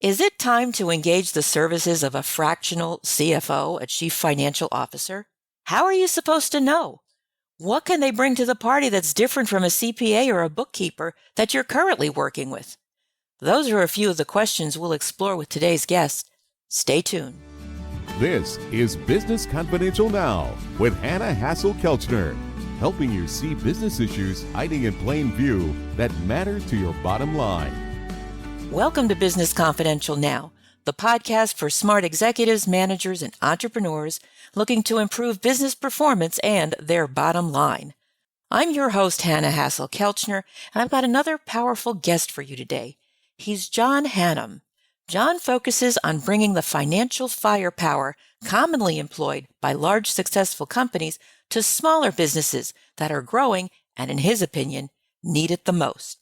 Is it time to engage the services of a fractional CFO, a chief financial officer? How are you supposed to know? What can they bring to the party that's different from a CPA or a bookkeeper that you're currently working with? Those are a few of the questions we'll explore with today's guest. Stay tuned. This is Business Confidential Now with Hannah Hasl-Kelchner, helping you see business issues hiding in plain view that matter to your bottom line. Welcome to Business Confidential Now, the podcast for smart executives, managers, and entrepreneurs looking to improve business performance and their bottom line. I'm your host, Hannah Hasl-Kelchner, and I've got another powerful guest for you today. He's John Hannum. John focuses on bringing the financial firepower commonly employed by large successful companies to smaller businesses that are growing and, in his opinion, need it the most.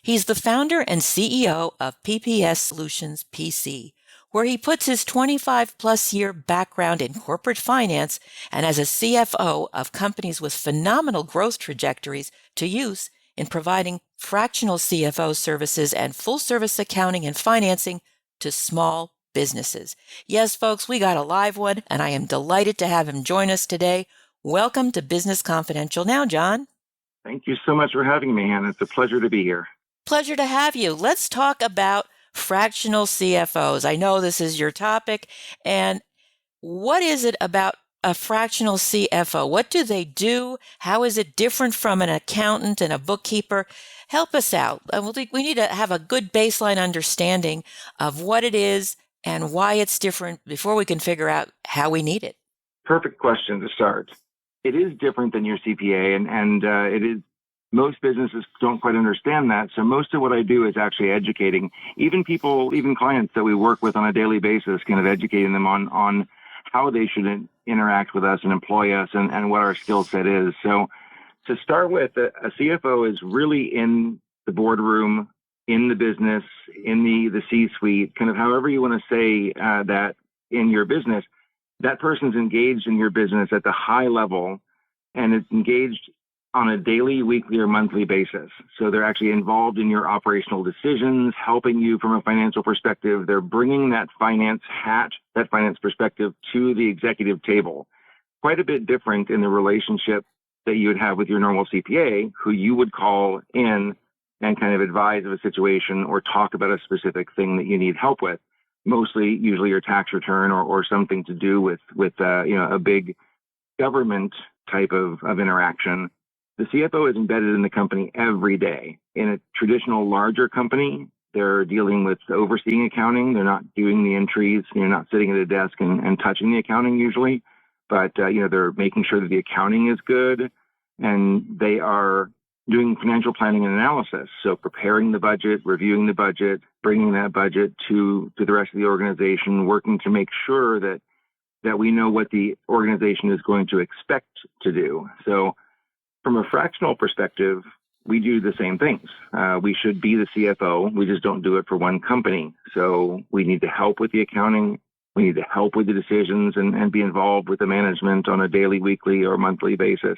He's the founder and CEO of PPS Solutions PC, where he puts his 25-plus year background in corporate finance and as a CFO of companies with phenomenal growth trajectories to use in providing fractional CFO services and full-service accounting and financing to small businesses. Yes, folks, we got a live one, and I am delighted to have him join us today. Welcome to Business Confidential Now, John. Thank you so much for having me, Hannah. It's a pleasure to be here. Pleasure to have you. Let's talk about fractional CFOs. I know this is your topic. And what is it about a fractional CFO? What do they do? How is it different from an accountant and a bookkeeper? Help us out. We need to have a good baseline understanding of what it is and why it's different before we can figure out how we need it. Perfect question to start. It is different than your CPA, and it is. Most businesses don't quite understand that. So most of what I do is actually educating, even clients that we work with on a daily basis, kind of educating them on how they should interact with us and employ us and what our skill set is. So to start with, a CFO is really in the boardroom, in the business, in the C-suite, kind of however you want to say that in your business. That person's engaged in your business at the high level, and it's engaged on a daily, weekly, or monthly basis. So they're actually involved in your operational decisions, helping you from a financial perspective. They're bringing that finance perspective to the executive table. Quite a bit different in the relationship that you would have with your normal CPA, who you would call in and kind of advise of a situation or talk about a specific thing that you need help with. Usually your tax return or something to do with a big government type of interaction. The CFO is embedded in the company every day. In a traditional larger company, they're dealing with overseeing accounting. They're not doing the entries. You're not sitting at a desk and touching the accounting usually, but they're making sure that the accounting is good, and they are doing financial planning and analysis. So preparing the budget, reviewing the budget, bringing that budget to the rest of the organization, working to make sure that we know what the organization is going to expect to do. So from a fractional perspective, we do the same things. We should be the CFO. We just don't do it for one company. So we need to help with the accounting. We need to help with the decisions and be involved with the management on a daily, weekly, or monthly basis.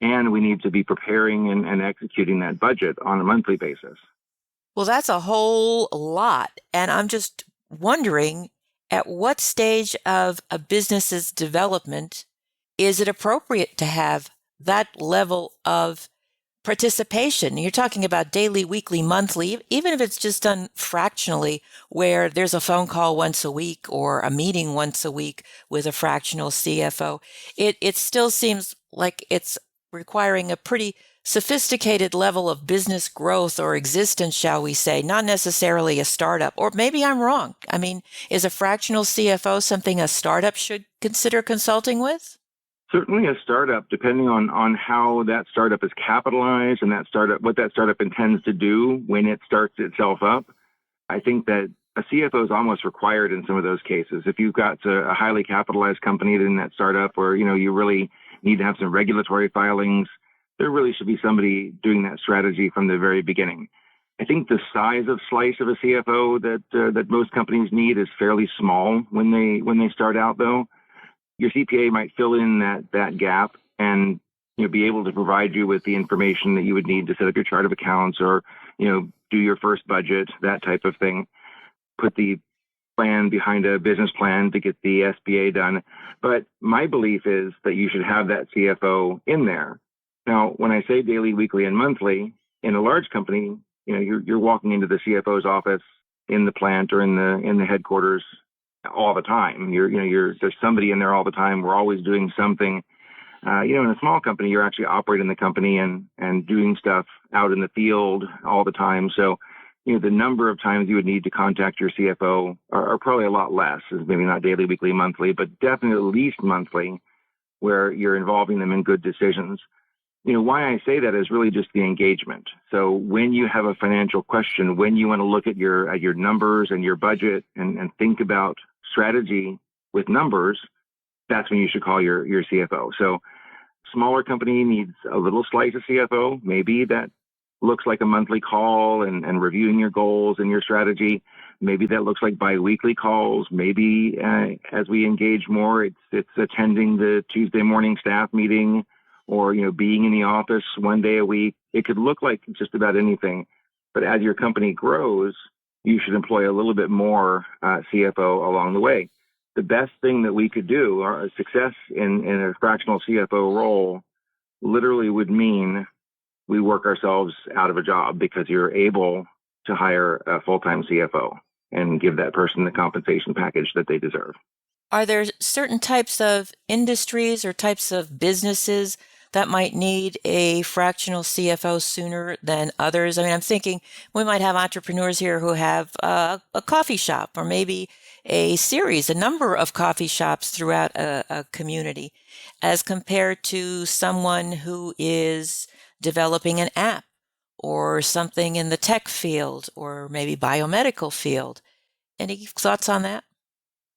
And we need to be preparing and executing that budget on a monthly basis. Well, that's a whole lot. And I'm just wondering, at what stage of a business's development is it appropriate to have that level of participation? You're talking about daily, weekly, monthly, even if it's just done fractionally, where there's a phone call once a week or a meeting once a week with a fractional CFO. It still seems like it's requiring a pretty sophisticated level of business growth or existence, shall we say, not necessarily a startup. Or maybe I'm wrong. I mean, is a fractional CFO something a startup should consider consulting with? Certainly a startup, depending on how that startup is capitalized and what that startup intends to do when it starts itself up. I think that a CFO is almost required in some of those cases. If you've got a highly capitalized company in that startup, or you really need to have some regulatory filings, there really should be somebody doing that strategy from the very beginning. I think the size of slice of a CFO that most companies need is fairly small when they start out, though. Your CPA might fill in that gap and be able to provide you with the information that you would need to set up your chart of accounts or do your first budget, that type of thing. put the plan behind a business plan to get the SBA done. But my belief is that you should have that CFO in there. Now, when I say daily, weekly, and monthly, in a large company, you're walking into the CFO's office in the plant or in the headquarters all the time. There's somebody in there all the time. We're always doing something. In a small company, you're actually operating the company and doing stuff out in the field all the time. So, the number of times you would need to contact your CFO are probably a lot less, maybe not daily, weekly, monthly, but definitely at least monthly, where you're involving them in good decisions. Why I say that is really just the engagement. So when you have a financial question, when you want to look at your numbers and your budget and think about strategy with numbers, that's when you should call your CFO. So smaller company needs a little slice of CFO. Maybe that looks like a monthly call and reviewing your goals and your strategy. Maybe that looks like biweekly calls. Maybe as we engage more, it's attending the Tuesday morning staff meeting or, being in the office one day a week. It could look like just about anything. But as your company grows, you should employ a little bit more CFO along the way. The best thing that we could do, our success in a fractional CFO role, literally would mean we work ourselves out of a job because you're able to hire a full-time CFO and give that person the compensation package that they deserve. Are there certain types of industries or types of businesses that might need a fractional CFO sooner than others? I mean, I'm thinking we might have entrepreneurs here who have a coffee shop or maybe a number of coffee shops throughout a community, as compared to someone who is developing an app or something in the tech field or maybe biomedical field. Any thoughts on that?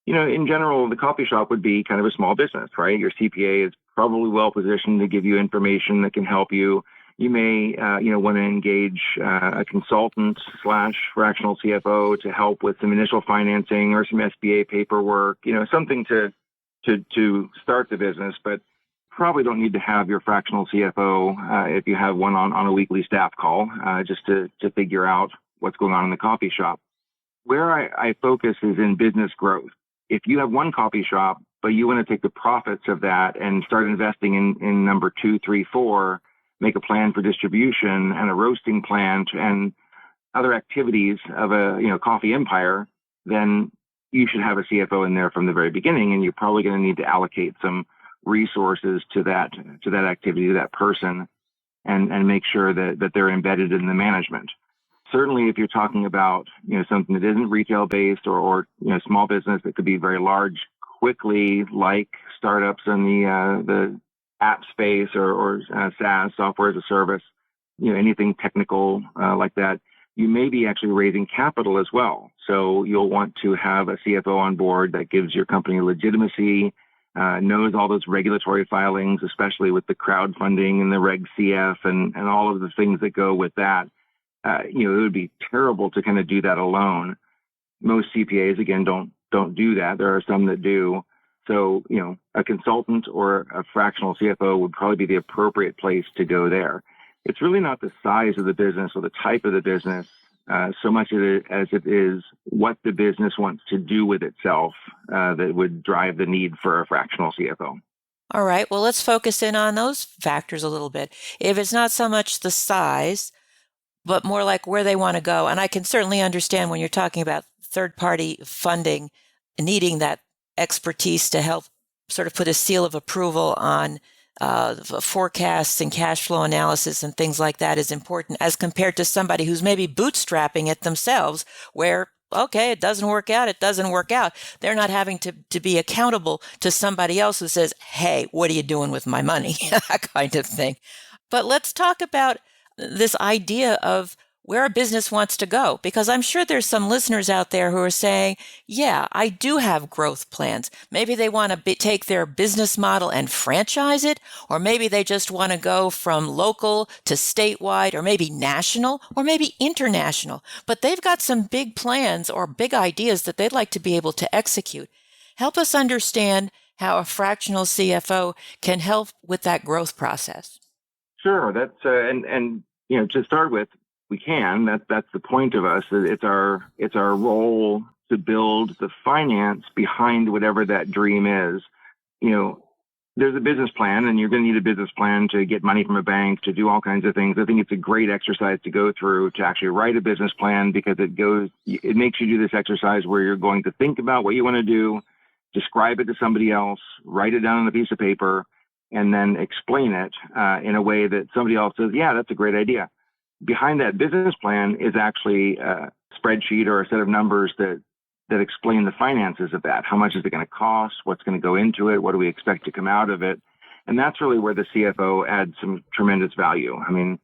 In general, the coffee shop would be kind of a small business, right? Your CPA is probably well positioned to give you information that can help you. You may, want to engage a consultant / fractional CFO to help with some initial financing or some SBA paperwork, something to start the business, but probably don't need to have your fractional CFO if you have one on a weekly staff call, just to figure out what's going on in the coffee shop. Where I focus is in business growth. If you have one coffee shop, but you want to take the profits of that and start investing in number 2, 3, 4, make a plan for distribution and a roasting plant and other activities of a coffee empire, then you should have a CFO in there from the very beginning, and you're probably going to need to allocate some resources to that activity, to that person, and make sure that they're embedded in the management. Certainly, if you're talking about something that isn't retail based or small business that could be very large quickly, like startups in the app space or SaaS, software as a service, anything technical like that, you may be actually raising capital as well. So you'll want to have a CFO on board that gives your company legitimacy, knows all those regulatory filings, especially with the crowdfunding and the Reg CF and all of the things that go with that. It would be terrible to kind of do that alone. Most CPAs, again, don't do that. There are some that do. So, a consultant or a fractional CFO would probably be the appropriate place to go there. It's really not the size of the business or the type of the business so much as it is what the business wants to do with itself that would drive the need for a fractional CFO. All right. Well, let's focus in on those factors a little bit. If it's not so much the size, but more like where they want to go. And I can certainly understand when you're talking about third-party funding, needing that expertise to help sort of put a seal of approval on forecasts and cash flow analysis and things like that is important as compared to somebody who's maybe bootstrapping it themselves where, okay, it doesn't work out. They're not having to be accountable to somebody else who says, hey, what are you doing with my money? That kind of thing. But let's talk about this idea of where a business wants to go, because I'm sure there's some listeners out there who are saying, yeah, I do have growth plans. Maybe they want to take their business model and franchise it, or maybe they just want to go from local to statewide, or maybe national, or maybe international. But they've got some big plans or big ideas that they'd like to be able to execute. Help us understand how a fractional CFO can help with that growth process. Sure. That's to start with, we can. That's the point of us. It's our role to build the finance behind whatever that dream is. There's a business plan, and you're going to need a business plan to get money from a bank, to do all kinds of things. I think it's a great exercise to go through to actually write a business plan, because it makes you do this exercise where you're going to think about what you want to do, describe it to somebody else, write it down on a piece of paper, and then explain it in a way that somebody else says, yeah, that's a great idea. Behind that business plan is actually a spreadsheet or a set of numbers that explain the finances of that. How much is it going to cost? What's going to go into it? What do we expect to come out of it? And that's really where the CFO adds some tremendous value. I mean,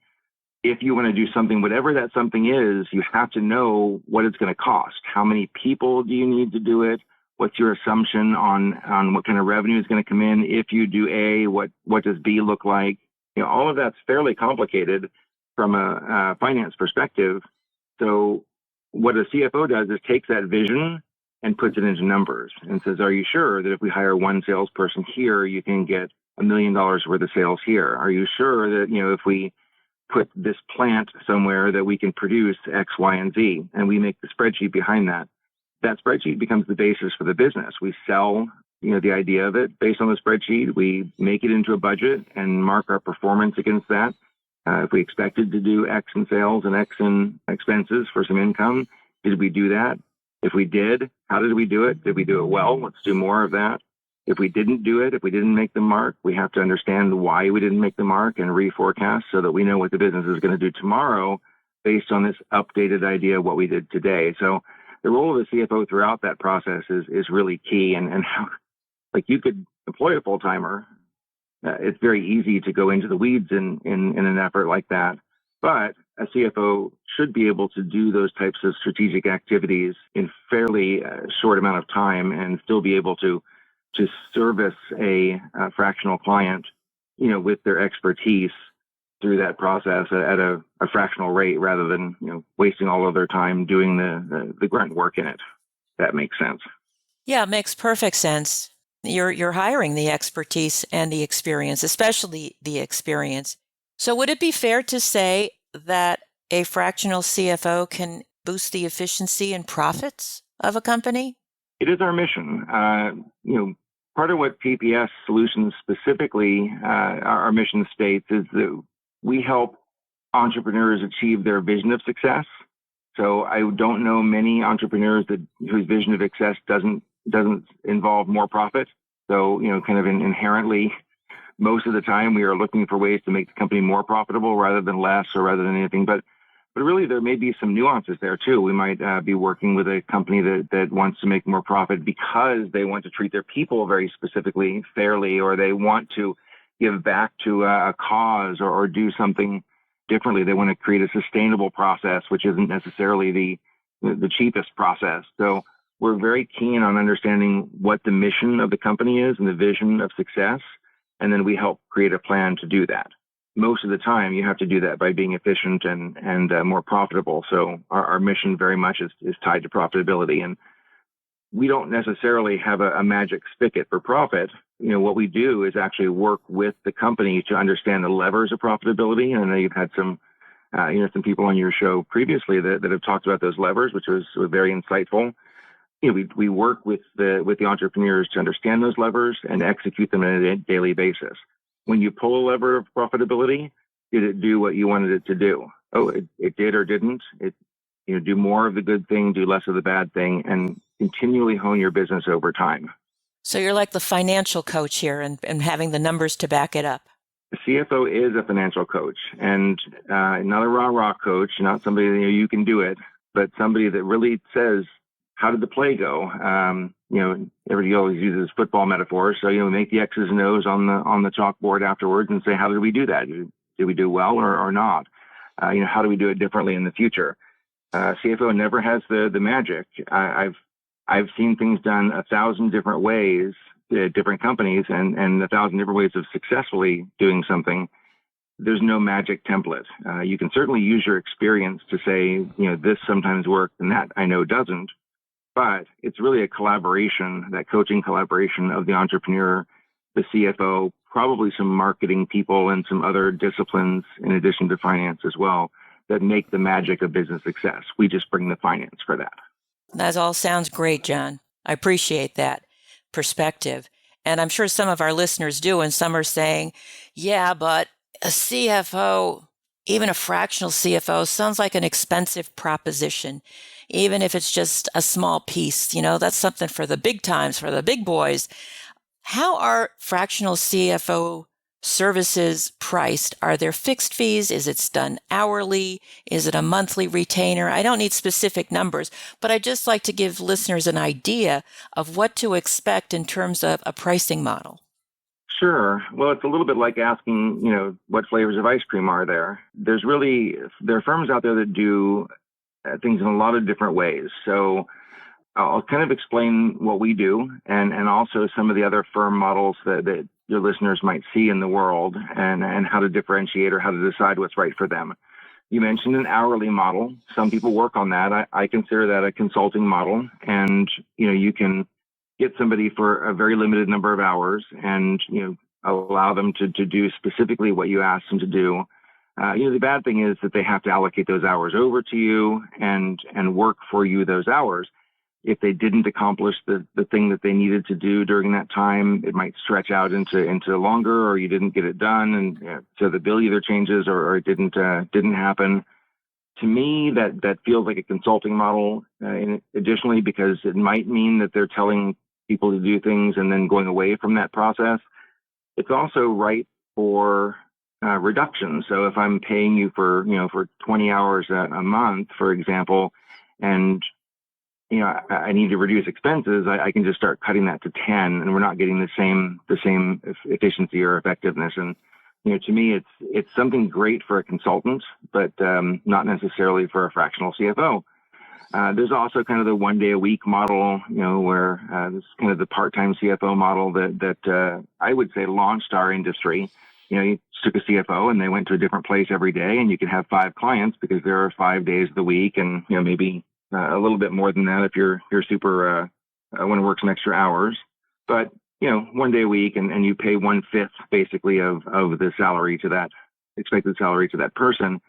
if you want to do something, whatever that something is, you have to know what it's going to cost. How many people do you need to do it? What's your assumption on what kind of revenue is going to come in? If you do A, what does B look like? All of that's fairly complicated from a finance perspective. So what a CFO does is takes that vision and puts it into numbers and says, are you sure that if we hire one salesperson here, you can get $1 million worth of sales here? Are you sure that, if we put this plant somewhere that we can produce X, Y, and Z? And we make the spreadsheet behind that. That spreadsheet becomes the basis for the business. We sell, the idea of it based on the spreadsheet. We make it into a budget and mark our performance against that. If we expected to do X in sales and X in expenses for some income, did we do that? If we did, how did we do it? Did we do it well? Let's do more of that. If we didn't do it, if we didn't make the mark, we have to understand why we didn't make the mark and reforecast so that we know what the business is going to do tomorrow based on this updated idea of what we did today. So the role of the CFO throughout that process is really key. And how, you could employ a full-timer. It's very easy to go into the weeds in an effort like that. But a CFO should be able to do those types of strategic activities in fairly short amount of time and still be able to service a fractional client, with their expertise through that process at a fractional rate rather than, wasting all of their time doing the grunt work in it. That makes sense. Yeah, it makes perfect sense. You're hiring the expertise and the experience, especially the experience. So would it be fair to say that a fractional CFO can boost the efficiency and profits of a company? It is our mission. Part of what PPS Solutions specifically, our mission states, is that we help entrepreneurs achieve their vision of success. So I don't know many entrepreneurs whose vision of success doesn't involve more profit. So, kind of inherently, most of the time we are looking for ways to make the company more profitable rather than less or rather than anything. But really there may be some nuances there too. We might be working with a company that wants to make more profit because they want to treat their people very specifically fairly, or they want to give back to a cause or do something differently. They want to create a sustainable process, which isn't necessarily the cheapest process. So we're very keen on understanding what the mission of the company is and the vision of success, and then we help create a plan to do that. Most of the time, you have to do that by being efficient and more profitable. So our mission very much is tied to profitability, and we don't necessarily have a magic spigot for profit. What we do is actually work with the company to understand the levers of profitability. And I know you've had some people on your show previously that have talked about those levers, which was very insightful. We work with the entrepreneurs to understand those levers and execute them on a daily basis. When you pull a lever of profitability, did it do what you wanted it to do? Oh, it did or didn't. Do more of the good thing, do less of the bad thing, and continually hone your business over time. So you're like the financial coach here and having the numbers to back it up. The CFO is a financial coach, and not a rah-rah coach, not somebody that you can do it, but somebody that really says, how did the play go? Everybody always uses football metaphors. So, make the X's and O's on the chalkboard afterwards and say, how did we do that? Did we do well or not? How do we do it differently in the future? CFO never has the magic. I've seen things done 1,000 different ways at different companies and 1,000 different ways of successfully doing something. There's no magic template. You can certainly use your experience to say, this sometimes works and that I know doesn't. But it's really a collaboration, that coaching collaboration of the entrepreneur, the CFO, probably some marketing people and some other disciplines in addition to finance as well, that make the magic of business success. We just bring the finance for that. That all sounds great, John. I appreciate that perspective. And I'm sure some of our listeners do, and some are saying, yeah, but a CFO, even a fractional CFO, sounds like an expensive proposition. Even if it's just a small piece, that's something for the big times, for the big boys. How are fractional CFO services priced? Are there fixed fees? Is it done hourly? Is it a monthly retainer? I don't need specific numbers, but I'd just like to give listeners an idea of what to expect in terms of a pricing model. Sure. Well, it's a little bit like asking, what flavors of ice cream are there? There are firms out there that do things in a lot of different ways. So I'll kind of explain what we do and also some of the other firm models that your listeners might see in the world and how to differentiate or how to decide what's right for them. You mentioned an hourly model. Some people work on that. I consider that a consulting model. And, you can get somebody for a very limited number of hours and, allow them to do specifically what you ask them to do. The bad thing is that they have to allocate those hours over to you and work for you those hours. If they didn't accomplish the thing that they needed to do during that time, it might stretch out into longer, or you didn't get it done, and so the bill either changes or it didn't happen. To me, that feels like a consulting model. Additionally, because it might mean that they're telling people to do things and then going away from that process. It's also right for reduction. So if I'm paying you for 20 hours a month, for example, and I need to reduce expenses, I can just start cutting that to 10, and we're not getting the same efficiency or effectiveness. And to me, it's something great for a consultant, but not necessarily for a fractional CFO. There's also kind of the 1 day a week model, where this is kind of the part-time CFO model that I would say launched our industry. You took a CFO and they went to a different place every day, and you can have 5 clients because there are 5 days of the week, and maybe a little bit more than that if you're super want to work some extra hours. But 1 day a week, and you pay 1/5 basically of the salary to that expected salary to that person.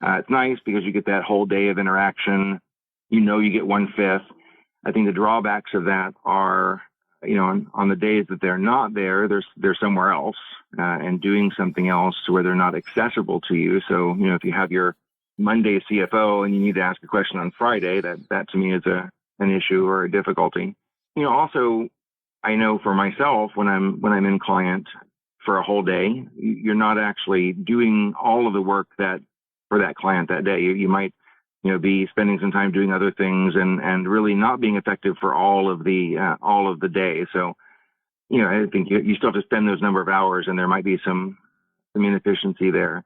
It's nice because you get that whole day of interaction. You get 1/5. I think the drawbacks of that are, on the days that they're not there, they're somewhere else and doing something else to where they're not accessible to you. So, if you have your Monday CFO and you need to ask a question on Friday, that to me is an issue or a difficulty. Also, I know for myself, when I'm in client for a whole day, you're not actually doing all of the work that for that client that day. You might be spending some time doing other things and really not being effective for all of the day. So, I think you still have to spend those number of hours, and there might be some inefficiency there.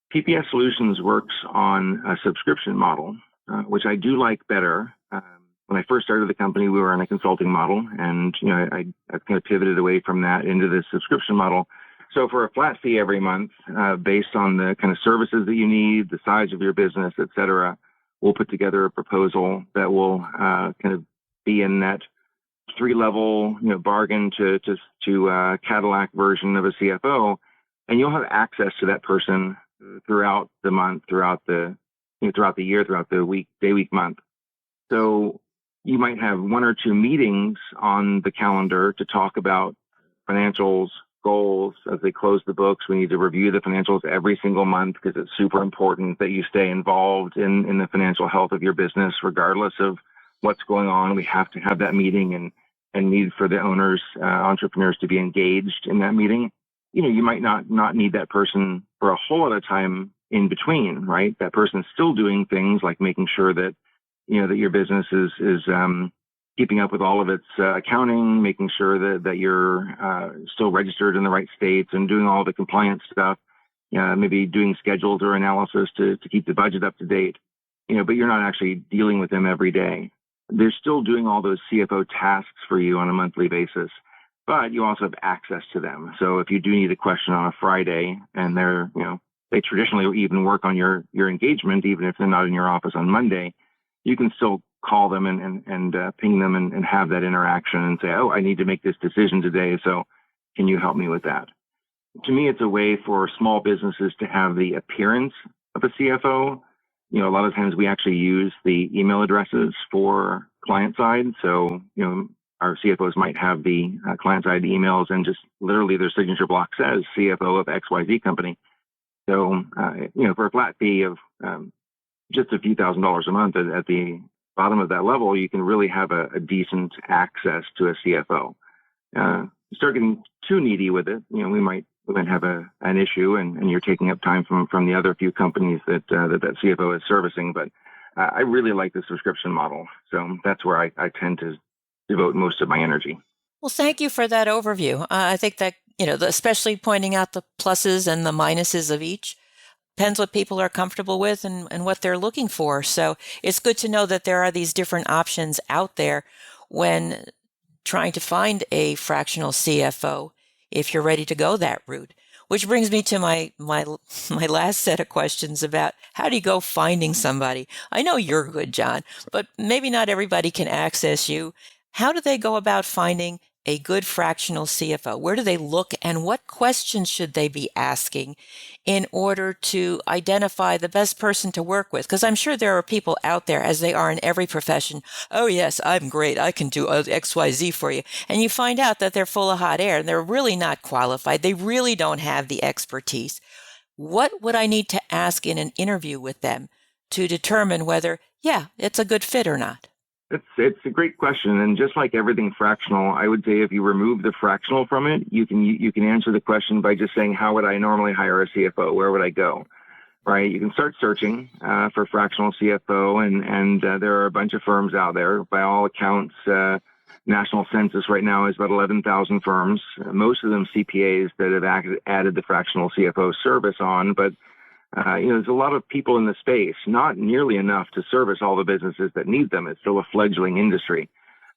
PPS Solutions works on a subscription model, which I do like better. When I first started the company, we were on a consulting model, and I've kind of pivoted away from that into the subscription model. So for a flat fee every month, based on the kind of services that you need, the size of your business, et cetera, we'll put together a proposal that will kind of be in that 3-level bargain to Cadillac version of a CFO, and you'll have access to that person throughout the month, throughout the year, throughout the week, day, week, month. So you might have 1 or 2 meetings on the calendar to talk about financials, goals. As they close the books, we need to review the financials every single month because it's super important that you stay involved in the financial health of your business, regardless of what's going on. We have to have that meeting and need for the owners, entrepreneurs to be engaged in that meeting. You might not need that person for a whole lot of time in between, right? That person's still doing things like making sure that, that your business is keeping up with all of its accounting, making sure that you're still registered in the right states and doing all the compliance stuff, maybe doing schedules or analysis to keep the budget up to date, but you're not actually dealing with them every day. They're still doing all those CFO tasks for you on a monthly basis, but you also have access to them. So if you do need a question on a Friday and they traditionally even work on your engagement, even if they're not in your office on Monday, you can still call them and ping them and have that interaction and say, oh, I need to make this decision today. So can you help me with that? To me, it's a way for small businesses to have the appearance of a CFO, A lot of times we actually use the email addresses for client side. So, our CFOs might have the client side emails, and just literally their signature block says CFO of XYZ company. So, for a flat fee of just a few $1,000s a month at the bottom of that level, you can really have a decent access to a CFO. Start getting too needy with it, we might have an issue, and you're taking up time from the other few companies that CFO is servicing. But I really like the subscription model, so that's where I tend to devote most of my energy. Well, thank you for that overview. I think that, especially pointing out the pluses and the minuses of each depends what people are comfortable with and what they're looking for. So it's good to know that there are these different options out there when trying to find a fractional CFO if you're ready to go that route. Which brings me to my last set of questions about how do you go finding somebody? I know you're good, John, but maybe not everybody can access you. How do they go about finding a good fractional CFO? Where do they look, and what questions should they be asking in order to identify the best person to work with? Because I'm sure there are people out there, as they are in every profession. Oh, yes, I'm great. I can do XYZ for you. And you find out that they're full of hot air and they're really not qualified. They really don't have the expertise. What would I need to ask in an interview with them to determine whether, it's a good fit or not? It's a great question, and just like everything fractional, I would say if you remove the fractional from it, you can answer the question by just saying, how would I normally hire a CFO? Where would I go? Right? You can start searching for fractional CFO, and there are a bunch of firms out there. By all accounts, national census right now is about 11,000 firms. Most of them CPAs that have added the fractional CFO service on, but there's a lot of people in the space, not nearly enough to service all the businesses that need them. It's still a fledgling industry.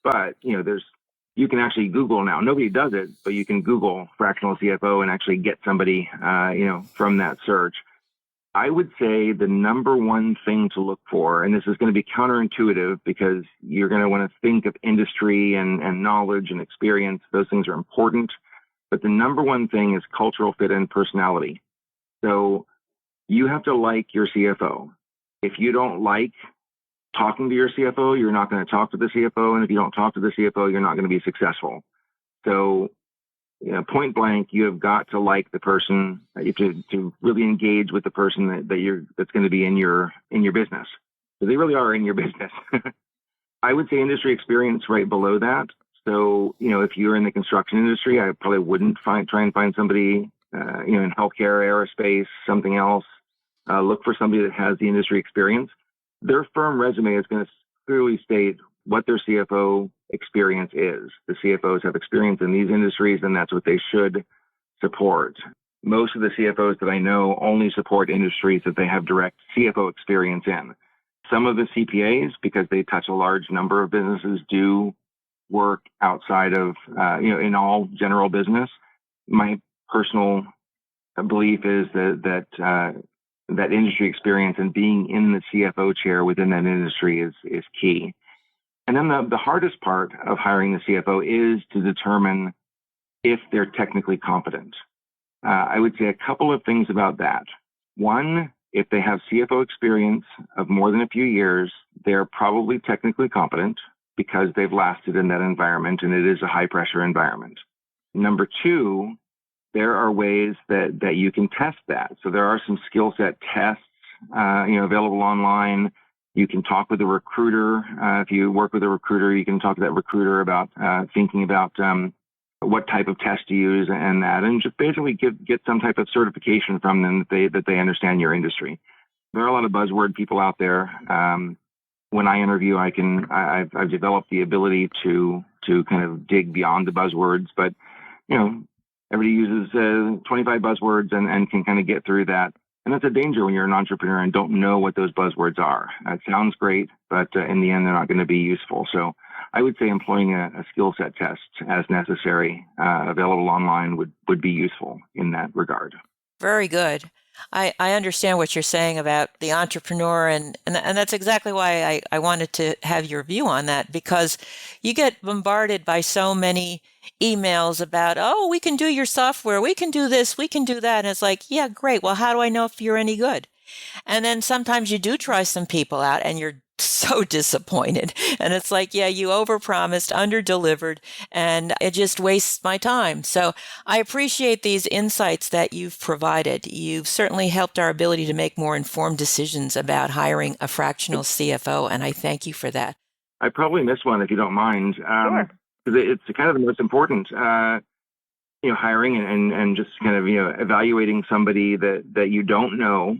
But, you can actually Google now. Nobody does it, but you can Google fractional CFO and actually get somebody, from that search. I would say the number one thing to look for, and this is going to be counterintuitive because you're going to want to think of industry and knowledge and experience. Those things are important. But the number one thing is cultural fit and personality. So you have to like your CFO. If you don't like talking to your CFO, you're not going to talk to the CFO. And if you don't talk to the CFO, you're not going to be successful. So, point blank, you have got to like the person. You have to really engage with the person that's going to be in your business. So they really are in your business. I would say industry experience right below that. So, if you're in the construction industry, I probably wouldn't try and find somebody, in healthcare, aerospace, something else. Look for somebody that has the industry experience. Their firm resume is going to clearly state what their CFO experience is. The CFOs have experience in these industries, and that's what they should support. Most of the CFOs that I know only support industries that they have direct CFO experience in. Some of the CPAs, because they touch a large number of businesses, do work outside of, in all general business. My personal belief is that industry experience and being in the CFO chair within that industry is key. And then the hardest part of hiring the CFO is to determine if they're technically competent. I would say a couple of things about that. One, if they have CFO experience of more than a few years, they're probably technically competent because they've lasted in that environment, and it is a high pressure environment. Number two, there are ways that you can test that. So there are some skill set tests, available online. You can talk with a recruiter. If you work with a recruiter, you can talk to that recruiter about thinking about what type of test to use and that, and just basically get some type of certification from them that they understand your industry. There are a lot of buzzword people out there. When I interview, I've developed the ability to kind of dig beyond the buzzwords, but everybody uses 25 buzzwords and can kind of get through that. And that's a danger when you're an entrepreneur and don't know what those buzzwords are. It sounds great, but in the end, they're not going to be useful. So I would say employing a skill set test as necessary, available online, would be useful in that regard. Very good. I understand what you're saying about the entrepreneur, and that's exactly why I wanted to have your view on that, because you get bombarded by so many emails about, oh, we can do your software, we can do this, we can do that. And it's like, yeah, great. Well, how do I know if you're any good? And then sometimes you do try some people out and you're so disappointed. And it's like, yeah, you overpromised, underdelivered, and it just wastes my time. So I appreciate these insights that you've provided. You've certainly helped our ability to make more informed decisions about hiring a fractional CFO, and I thank you for that. I probably missed one, if you don't mind. Sure. It's kind of the most important, hiring and just kind of, evaluating somebody that you don't know.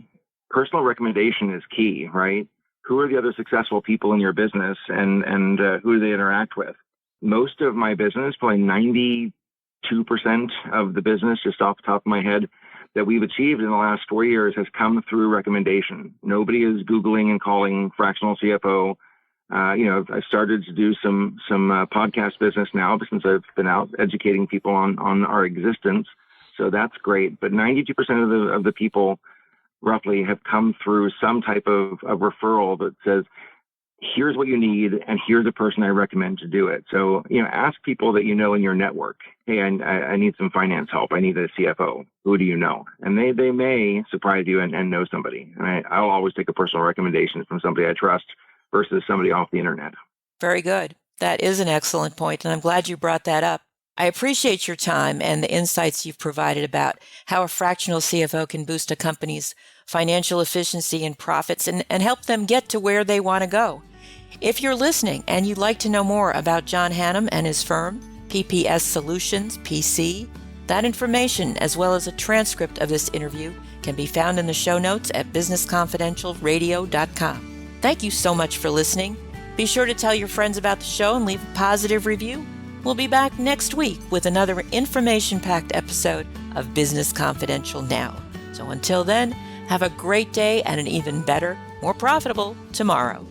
Personal recommendation is key, right? Who are the other successful people in your business and who do they interact with? Most of my business, probably 92% of the business, just off the top of my head, that we've achieved in the last 4 years has come through recommendation. Nobody is Googling and calling fractional CFO. I've started to do some podcast business now since I've been out educating people on our existence. So that's great. But 92% of the people roughly have come through some type of referral that says, here's what you need, and here's a person I recommend to do it. So, ask people that you know in your network. Hey, I need some finance help. I need a CFO. Who do you know? And they may surprise you and know somebody. And I'll always take a personal recommendation from somebody I trust versus somebody off the internet. Very good. That is an excellent point, and I'm glad you brought that up. I appreciate your time and the insights you've provided about how a fractional CFO can boost a company's financial efficiency and profits and help them get to where they want to go. If you're listening and you'd like to know more about John Hannum and his firm, PPS Solutions, PC, that information, as well as a transcript of this interview, can be found in the show notes at businessconfidentialradio.com. Thank you so much for listening. Be sure to tell your friends about the show and leave a positive review. We'll be back next week with another information-packed episode of Business Confidential Now. So until then, have a great day and an even better, more profitable tomorrow.